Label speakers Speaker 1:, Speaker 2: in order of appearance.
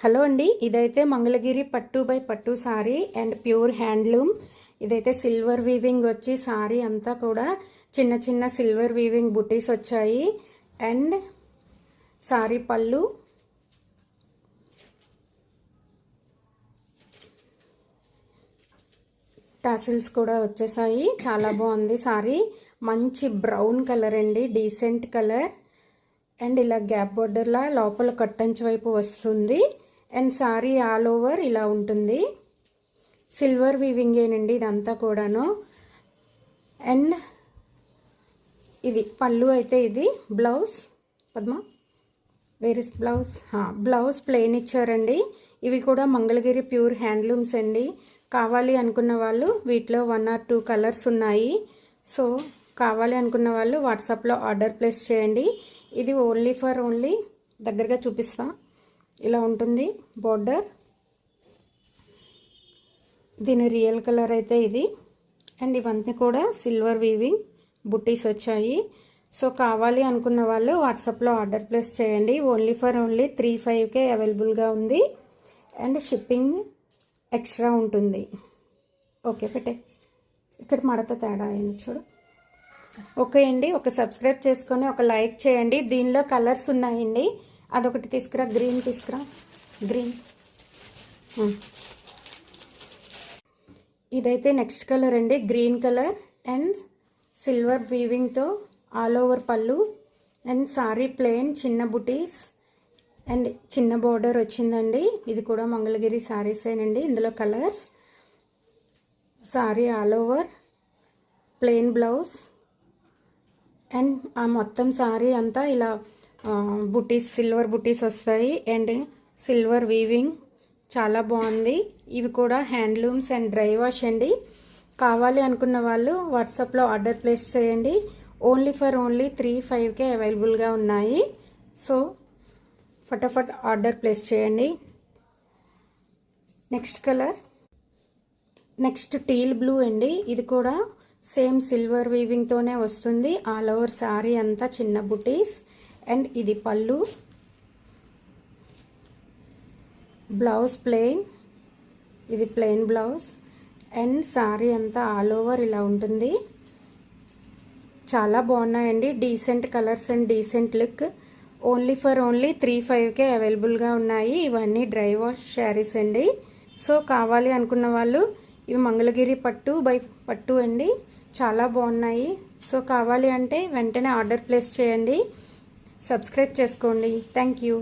Speaker 1: Hello అండి, ఇదైతే మంగళగిరి పట్టు బై పట్టు సారీ అండ్ ప్యూర్ హ్యాండ్లూమ్. ఇదైతే సిల్వర్ వీవింగ్ వచ్చి సారీ అంతా కూడా చిన్న చిన్న సిల్వర్ వీవింగ్ బుటీస్ వచ్చాయి. అండ్ సారీ పళ్ళు, టాసిల్స్ కూడా వచ్చేసాయి. చాలా బాగుంది సారీ. మంచి బ్రౌన్ కలర్ అండి, డీసెంట్ కలర్. అండ్ ఇలా గ్యాప్ బోర్డర్లా లోపల కట్టంచు వైపు వస్తుంది. అండ్ సారీ ఆల్ ఓవర్ ఇలా ఉంటుంది. సిల్వర్ వీవింగేనండి ఇదంతా కూడాను. అండ్ ఇది పళ్ళు అయితే ఇది blouse. Padma where is blouse? Blouse plain ఇచ్చారండి. ఇవి కూడా మంగళగిరి ప్యూర్ హ్యాండ్లూమ్స్ అండి. కావాలి అనుకున్న వాళ్ళు వీటిలో 1 or 2 కలర్స్ ఉన్నాయి. సో కావాలి అనుకున్న వాళ్ళు వాట్సాప్లో ఆర్డర్ ప్లేస్ చేయండి. ఇది ఓన్లీ దగ్గరగా చూపిస్తా. ఇలా ఉంటుంది బోర్డర్. దీని రియల్ కలర్ అయితే ఇది. అండ్ ఇవన్నీ కూడా సిల్వర్ వీవింగ్ బుట్టీస్ వచ్చాయి. సో కావాలి అనుకున్న వాళ్ళు వాట్సాప్లో ఆర్డర్ ప్లేస్ చేయండి. ఓన్లీ 3,500 అవైలబుల్గా ఉంది. అండ్ షిప్పింగ్ ఎక్స్ట్రా ఉంటుంది. ఓకే పెట్టే, ఇక్కడ మడత తేడా అయింది చూడు. ఓకే అండి, ఒక సబ్స్క్రైబ్ చేసుకొని ఒక లైక్ చేయండి. దీనిలో కలర్స్ ఉన్నాయండి. అదొకటి తీసుకురా, గ్రీన్ తీసుకురా, గ్రీన్. ఇదైతే నెక్స్ట్ కలర్ అండి, గ్రీన్ కలర్ అండ్ సిల్వర్ వీవింగ్తో ఆల్ ఓవర్ పళ్ళు. అండ్ సారీ ప్లెయిన్ చిన్న బుటీస్ అండ్ చిన్న బోర్డర్ వచ్చిందండి. ఇది కూడా మంగళగిరి సారీసేనండి. ఇందులో colours. Sorry all over plain blouse. And ఆ మొత్తం సారీ అంతా ఇలా బుటీస్, సిల్వర్ బుటీస్ వస్తాయి. అండ్ సిల్వర్ వీవింగ్ చాలా బాగుంది. ఇవి కూడా హ్యాండ్లూమ్స్ అండ్ డ్రై వాష్ అండి. కావాలి అనుకున్న వాళ్ళు వాట్సాప్లో ఆర్డర్ ప్లేస్ చేయండి. ఓన్లీ 3,500 అవైలబుల్గా ఉన్నాయి. సో ఫటాఫట్ ఆర్డర్ ప్లేస్ చేయండి. Next colour, next teal blue అండి. ఇది కూడా సేమ్ సిల్వర్ వీవింగ్తోనే వస్తుంది. ఆల్ ఓవర్ సారీ అంతా చిన్న బుటీస్. అండ్ ఇది పళ్ళు. బ్లౌజ్ ప్లెయిన్, ఇది ప్లెయిన్ బ్లౌజ్. అండ్ సారీ అంతా ఆల్ ఓవర్ ఇలా ఉంటుంది. చాలా బాగున్నాయండి. Decent colours and decent look. Only 3,500 అవైలబుల్గా ఉన్నాయి. ఇవన్నీ డ్రై వాష్ శారీస్ అండి. సో కావాలి అనుకున్న వాళ్ళు ఇవి మంగళగిరి పట్టు బై పట్టు అండి. చాలా బాగున్నాయి. సో కావాలి అంటే వెంటనే ఆర్డర్ ప్లేస్ చేయండి. సబ్స్క్రైబ్ చేసుకోండి. Thank you.